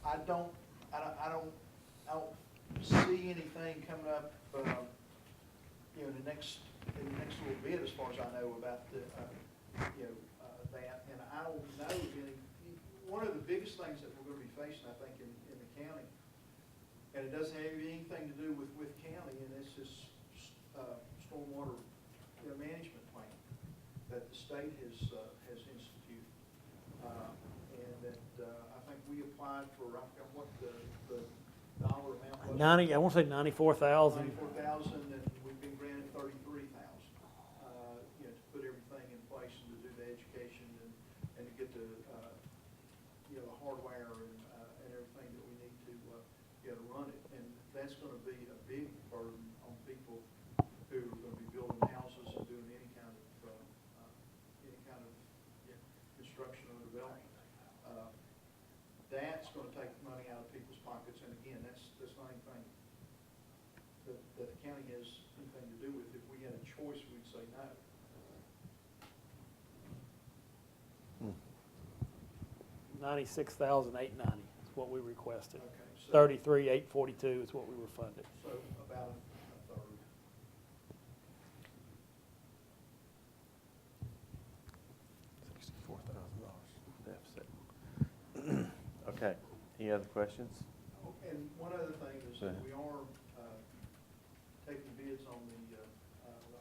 I don't, I don't see anything coming up, you know, in the next little bit, as far as I know, about the, you know, that. And I don't know any, one of the biggest things that we're gonna be facing, I think, in the county, and it doesn't have anything to do with county, and it's this, stormwater, you know, management plan that the state has instituted. And that, I think we applied for, I forgot what the dollar amount was. I want to say 94,000. 94,000, and we've been granted 33,000. You know, to put everything in place and to do the education and to get the, you know, the hardware and everything that we need to, you know, to run it. And that's going to be a big burden on people who are going to be building houses and doing any kind of, yeah, construction or development. That's going to take money out of people's pockets, and again, that's not anything that the county has anything to do with. If we had a choice, we'd say no. 96,890 is what we requested. Okay, so 33,842 is what we were funded. So about a third. $64,000 deficit. Okay, any other questions? Oh, and one other thing is that we are taking bids on the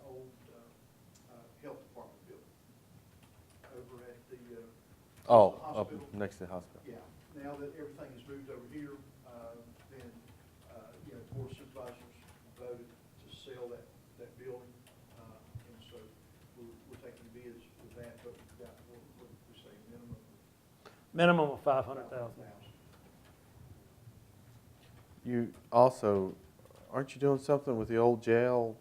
old health department building over at the Up hospital. next to the hospital. Yeah, now that everything is moved over here, then, you know, Board of Supervisors voted to sell that building. And so we're taking bids with that, but we've got, what did we say, Minimum of 500,000. You also, aren't you doing something with the old jail,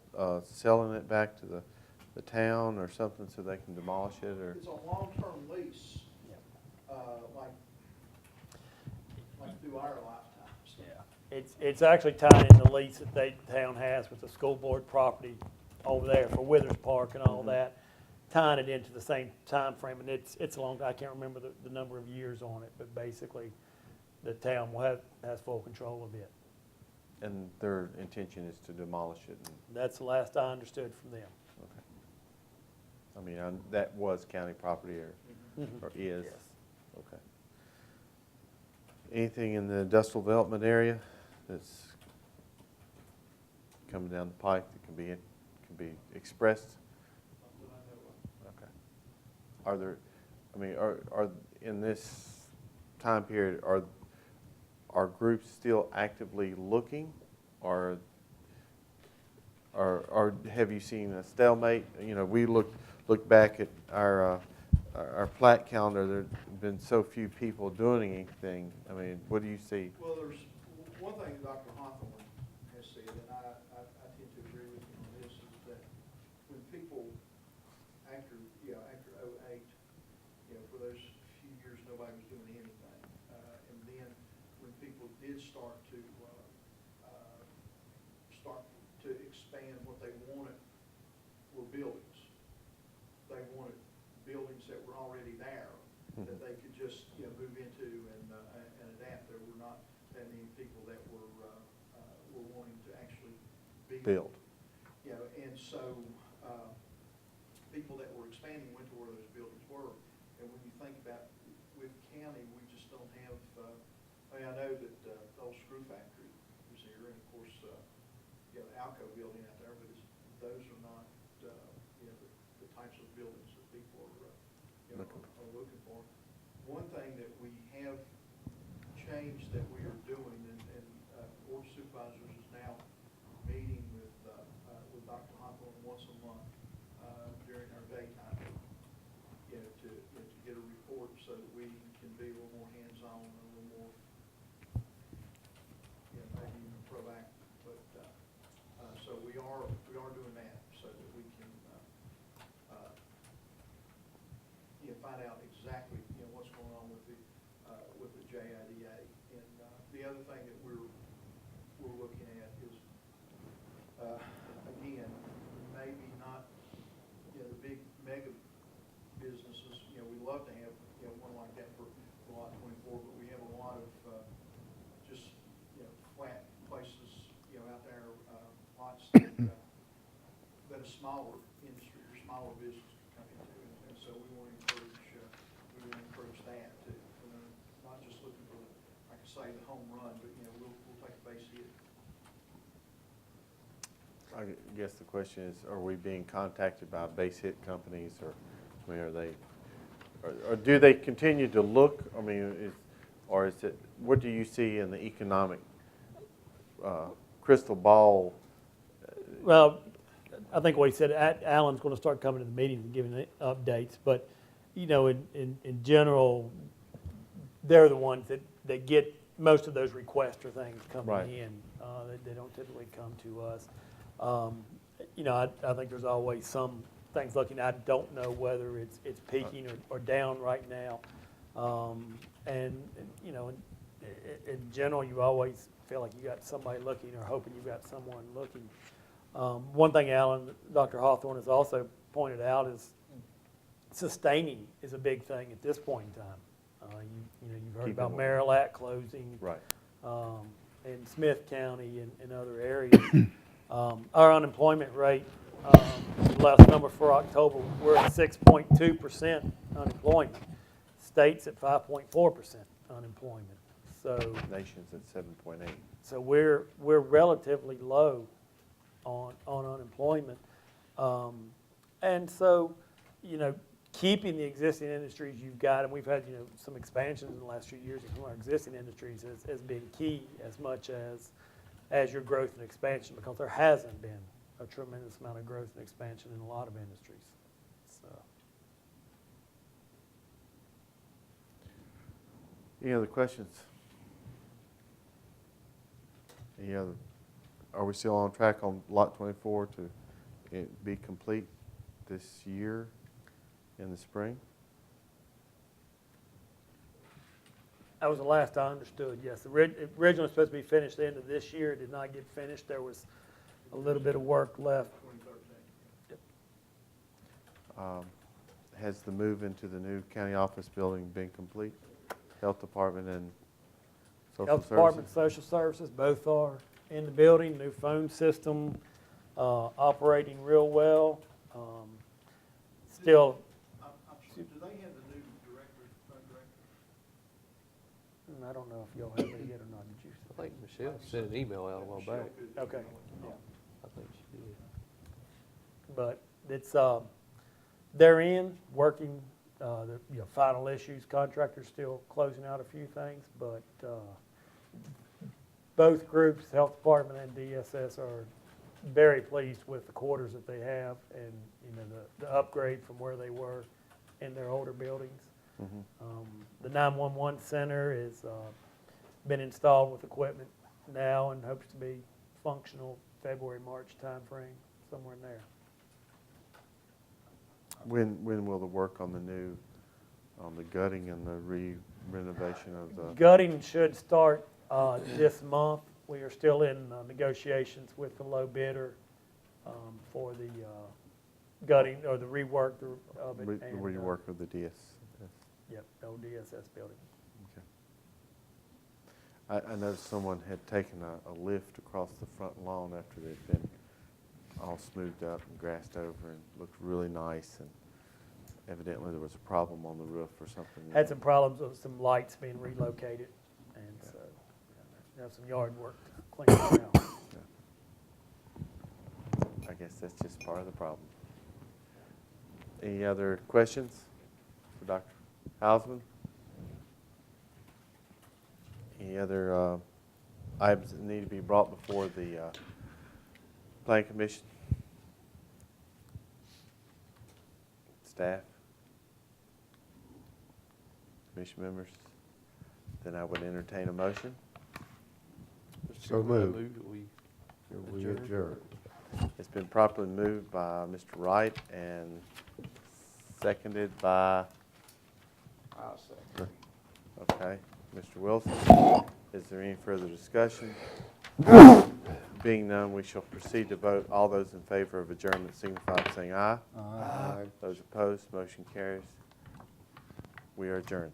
selling it back to the town or something so they can demolish it, or? It's a long-term lease, like through our lifetimes. Yeah. It's actually tied in the lease that the town has with the school board property over there for Withers Park and all that, tying it into the same time frame. And it's a long, I can't remember the number of years on it, but basically the town has full control of it. And their intention is to demolish it? That's the last I understood from them. Okay. I mean, that was county property or is? Yes. Okay. Anything in the industrial development area that's coming down the pike that can be expressed? Okay. Are there, I mean, are in this time period, are groups still actively looking, or have you seen a stalemate? You know, we look back at our plat calendar. There've been so few people doing anything. I mean, what do you see? Well, there's one thing Dr. Hawthorne has said, and I tend to agree with him on this, is that when people, after 2008, you know, for those few years nobody was doing anything, and then when people did start to expand, what they wanted were buildings. They wanted buildings that were already there, that they could just, you know, move into and adapt. There were not that many people that were wanting to actually build. You know, and so people that were expanding went to where those buildings were. And when you think about with county, we just don't have. I mean, I know that the old screw factory was here, and of course, you know, the Alco building out there, but those are not, you know, the types of buildings that people are, you know, are looking for. One thing that we have changed that we are doing, and Board of Supervisors is now meeting with Dr. Hawthorne once a month during our daytime, you know, to get a report so that we can be a little more hands-on and a little more, you know, maybe even proactive. But so we are doing that so that we can you know, find out exactly, you know, what's going on with the JIDA. And the other thing that we're looking at is again, maybe not, you know, the big mega businesses. You know, we love to have, you know, one like that for Lot 24, but we have a lot of smaller industry or smaller business to come into, and so we want to encourage that too. Not just looking for, like I say, the home run, but, we'll take a base hit. I guess the question is, are we being contacted by base hit companies, or, I mean, are they, or do they continue to look? I mean, or is it, what do you see in the economic crystal ball? Well, I think what he said, Alan's going to start coming to the meetings and giving updates, but, in general, they're the ones that get most of those requests or things coming Right. in. They don't typically come to us. I think there's always some things looking. I don't know whether it's peaking or down right now. In general, you always feel like you got somebody looking or hoping you've got someone looking. One thing Dr. Hawthorne has also pointed out is sustaining is a big thing at this point in time. You've heard about Marillac closing, Right. In Smith County and other areas. Our unemployment rate, last number for October, we're at 6.2% unemployment. State's at 5.4% unemployment. So Nation's at 7.8. So we're relatively low on unemployment, and so keeping the existing industries you've got, and we've had some expansions in the last few years in our existing industries has been key as much as your growth and expansion, because there hasn't been a tremendous amount of growth and expansion in a lot of industries. So. Any other questions? Any other? Are we still on track on Lot 24 to be complete this year in the spring? That was the last I understood, yes. Originally was supposed to be finished the end of this year. It did not get finished. There was a little bit of work left. 2013. Yep. Has the move into the new county office building been complete? Health Department and Social Health Services? Department, Social Services, both are in the building. New phone system, operating real well. Still, I'm sure, do they have the new phone director? I don't know if y'all have it yet or not. Did you? I think Michelle sent an email out a while back. Okay. Yeah. I think she did. But it's they're in working the final issues. Contractors still closing out a few things, but both groups, Health Department and DSS, are very pleased with the quarters that they have, and the upgrade from where they were in their older buildings. Mm-hmm. The 911 center is been installed with equipment now and hopes to be functional February, March timeframe, somewhere in there. When will the work on the gutting and the renovation of the? Gutting should start this month. We are still in negotiations with the low bidder for the gutting or the rework of it. The rework of the DS. Yep, the old DSS building. Okay. I noticed someone had taken a lift across the front lawn after they'd been all smoothed up and grassed over and looked really nice, and evidently there was a problem on the roof or something. Had some problems with some lights being relocated, and so we have some yard work to clean it out. I guess that's just part of the problem. Any other questions for Dr. Hausman? Any other items that need to be brought before the Planning Commission? Staff? Commission members? Then I would entertain a motion. Mr. So Chairman, I moved. move that we We adjourn. It's been properly moved by Mr. Wright and seconded by, I'll second. okay, Mr. Wilson. Is there any further discussion? Being none, we shall proceed to vote. All those in favor of adjournment signify by saying aye. Aye. Those opposed, motion carries. We are adjourned.